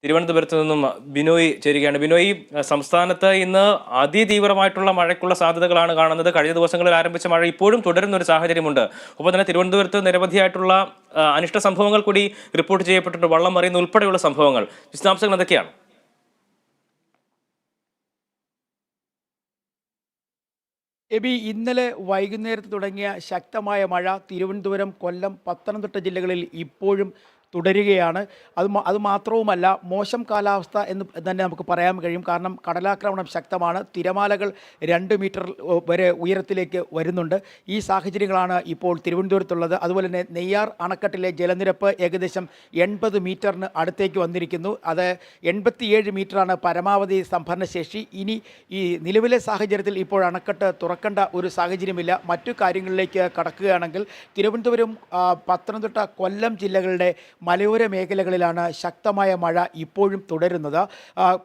തിരുവനന്തപുരത്ത് നിന്നും ബിനോയ് ചേരുകയാണ്. ബിനോയ്, സംസ്ഥാനത്ത് ഇന്ന് അതിതീവ്രമായിട്ടുള്ള മഴയ്ക്കുള്ള സാധ്യതകളാണ് കാണുന്നത്. കഴിഞ്ഞ ദിവസങ്ങളിൽ ആരംഭിച്ച മഴ ഇപ്പോഴും തുടരുന്ന ഒരു സാഹചര്യമുണ്ട്. ഒപ്പം തന്നെ തിരുവനന്തപുരത്ത് നിരവധിയായിട്ടുള്ള അനിഷ്ട സംഭവങ്ങൾ കൂടി റിപ്പോർട്ട് ചെയ്യപ്പെട്ടിട്ടുണ്ട്. വള്ളം മറിയുന്ന ഉൾപ്പെടെയുള്ള സംഭവങ്ങൾ. വിശദാംശങ്ങൾ എന്തൊക്കെയാണ്? എബി, ഇന്നലെ വൈകുന്നേരത്ത് തുടങ്ങിയ ശക്തമായ മഴ തിരുവനന്തപുരം, കൊല്ലം, പത്തനംതിട്ട ജില്ലകളിൽ ഇപ്പോഴും തുടരുകയാണ്. അത് മാത്രവുമല്ല, മോശം കാലാവസ്ഥ എന്ന് തന്നെ നമുക്ക് പറയാൻ കഴിയും. കാരണം കടലാക്രമണം ശക്തമാണ്. തിരമാലകൾ 2 മീറ്റർ വരെ ഉയരത്തിലേക്ക് വരുന്നുണ്ട്. ഈ സാഹചര്യങ്ങളാണ് ഇപ്പോൾ തിരുവനന്തപുരത്തുള്ളത്. അതുപോലെ തന്നെ നെയ്യാർ അണക്കെട്ടിലെ ജലനിരപ്പ് ഏകദേശം 80 മീറ്ററിന് അടുത്തേക്ക് വന്നിരിക്കുന്നു. അത് 87 മീറ്ററാണ് പരമാവധി സംഭരണശേഷി. ഇനി ഈ നിലവിലെ സാഹചര്യത്തിൽ ഇപ്പോൾ അണക്കെട്ട് തുറക്കേണ്ട ഒരു സാഹചര്യമില്ല. മറ്റു കാര്യങ്ങളിലേക്ക് കടക്കുകയാണെങ്കിൽ തിരുവനന്തപുരം, പത്തനംതിട്ട, കൊല്ലം ജില്ലകളുടെ മലയോര മേഖലകളിലാണ് ശക്തമായ മഴ ഇപ്പോഴും തുടരുന്നത്.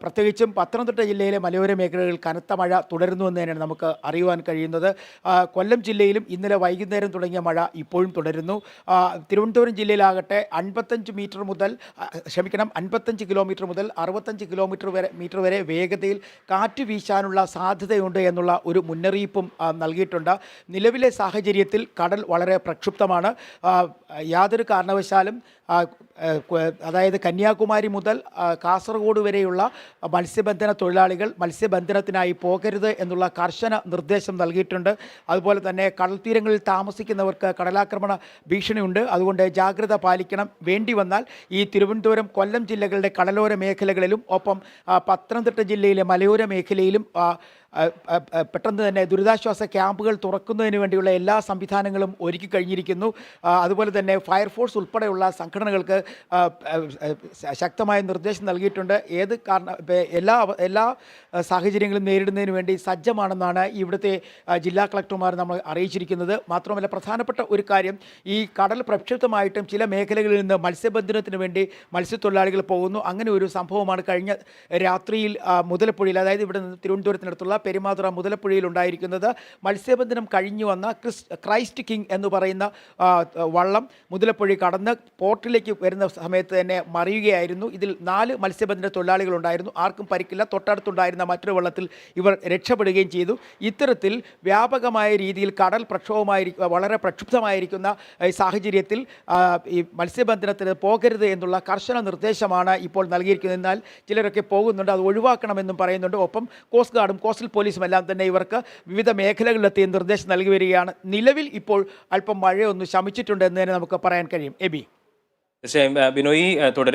പ്രത്യേകിച്ചും പത്തനംതിട്ട ജില്ലയിലെ മലയോര മേഖലകളിൽ കനത്ത മഴ തുടരുന്നുവെന്ന് തന്നെയാണ് നമുക്ക് അറിയുവാൻ കഴിയുന്നത്. കൊല്ലം ജില്ലയിലും ഇന്നലെ വൈകുന്നേരം തുടങ്ങിയ മഴ ഇപ്പോഴും തുടരുന്നു. തിരുവനന്തപുരം ജില്ലയിലാകട്ടെ 55 കിലോമീറ്റർ മുതൽ 65 മീറ്റർ വരെ വേഗതയിൽ കാറ്റ് വീശാനുള്ള സാധ്യതയുണ്ട് എന്നുള്ള ഒരു മുന്നറിയിപ്പും നൽകിയിട്ടുണ്ട്. നിലവിലെ സാഹചര്യത്തിൽ കടൽ വളരെ പ്രക്ഷുബ്ധമാണ്. യാതൊരു കാരണവശാലും അതായത് കന്യാകുമാരി മുതൽ കാസർഗോഡ് വരെയുള്ള മത്സ്യബന്ധന തൊഴിലാളികൾ മത്സ്യബന്ധനത്തിനായി പോകരുത് എന്നുള്ള കർശന നിർദ്ദേശം നൽകിയിട്ടുണ്ട്. അതുപോലെ തന്നെ കടൽ തീരങ്ങളിൽ താമസിക്കുന്നവർക്ക് കടലാക്രമണ ഭീഷണിയുണ്ട്. അതുകൊണ്ട് ജാഗ്രത പാലിക്കണം. വേണ്ടി വന്നാൽ ഈ തിരുവനന്തപുരം, കൊല്ലം ജില്ലകളുടെ കടലോര മേഖലകളിലും ഒപ്പം പത്തനംതിട്ട ജില്ലയിലെ മലയോര മേഖലയിലും പെട്ടെന്ന് തന്നെ ദുരിതാശ്വാസ ക്യാമ്പുകൾ തുറക്കുന്നതിന് വേണ്ടിയുള്ള എല്ലാ സംവിധാനങ്ങളും ഒരുക്കി കഴിഞ്ഞിരിക്കുന്നു. അതുപോലെ തന്നെ ഫയർഫോഴ്സ് ഉൾപ്പെടെയുള്ള സംഘടനകൾക്ക് ശക്തമായ നിർദ്ദേശം നൽകിയിട്ടുണ്ട്. എല്ലാ സാഹചര്യങ്ങളും നേരിടുന്നതിന് വേണ്ടി സജ്ജമാണെന്നാണ് ഇവിടുത്തെ ജില്ലാ കളക്ടർമാർ നമ്മൾ അറിയിച്ചിരിക്കുന്നത്. മാത്രമല്ല, പ്രധാനപ്പെട്ട ഒരു കാര്യം, ഈ കടൽ പ്രക്ഷുബ്ധമായിട്ടും ചില മേഖലകളിൽ നിന്ന് മത്സ്യബന്ധനത്തിന് വേണ്ടി മത്സ്യത്തൊഴിലാളികൾ പോകുന്നു. അങ്ങനെ ഒരു സംഭവമാണ് കഴിഞ്ഞ രാത്രിയിൽ മുതലപ്പുഴയിൽ, അതായത് ഇവിടെ നിന്ന് തിരുവനന്തപുരത്തിനടുത്തുള്ള പെരുമാതുറ മുതലപ്പുഴയിൽ ഉണ്ടായിരിക്കുന്നത്. മത്സ്യബന്ധനം കഴിഞ്ഞു വന്ന ക്രൈസ്റ്റ് കിങ് എന്ന് പറയുന്ന വള്ളം മുതലപ്പുഴ കടന്ന് പോർട്ടിലേക്ക് വരുന്ന സമയത്ത് തന്നെ മറിയുകയായിരുന്നു. ഇതിൽ 4 മത്സ്യബന്ധന തൊഴിലാളികളുണ്ടായിരുന്നു. ആർക്കും പരിക്കില്ല. തൊട്ടടുത്തുണ്ടായിരുന്ന മറ്റൊരു വള്ളത്തിൽ ഇവർ രക്ഷപ്പെടുകയും ചെയ്തു. ഇത്തരത്തിൽ വ്യാപകമായ രീതിയിൽ കടൽ വളരെ പ്രക്ഷുബ്ധമായിരിക്കുന്ന സാഹചര്യത്തിൽ ഈ മത്സ്യബന്ധനത്തിന് പോകരുത് എന്നുള്ള കർശന നിർദ്ദേശമാണ് ഇപ്പോൾ നൽകിയിരിക്കുന്നത്. എന്നാൽ ചിലരൊക്കെ പോകുന്നുണ്ട്, അത് ഒഴിവാക്കണമെന്നും പറയുന്നുണ്ട്. ഒപ്പം കോസ്റ്റ് ഗാർഡും കോസ്റ്റൽ പോലീസും എല്ലാം തന്നെ ഇവർക്ക് വിവിധ മേഖലകളിലെത്തി നിർദ്ദേശം നൽകി വരികയാണ്. നിലവിൽ ഇപ്പോൾ അല്പം മഴയൊന്ന് ശമിച്ചിട്ടുണ്ട് എന്ന് തന്നെ നമുക്ക് പറയാൻ കഴിയും. എബി, തീർച്ചയായും ബിനോയ് തുടരുക.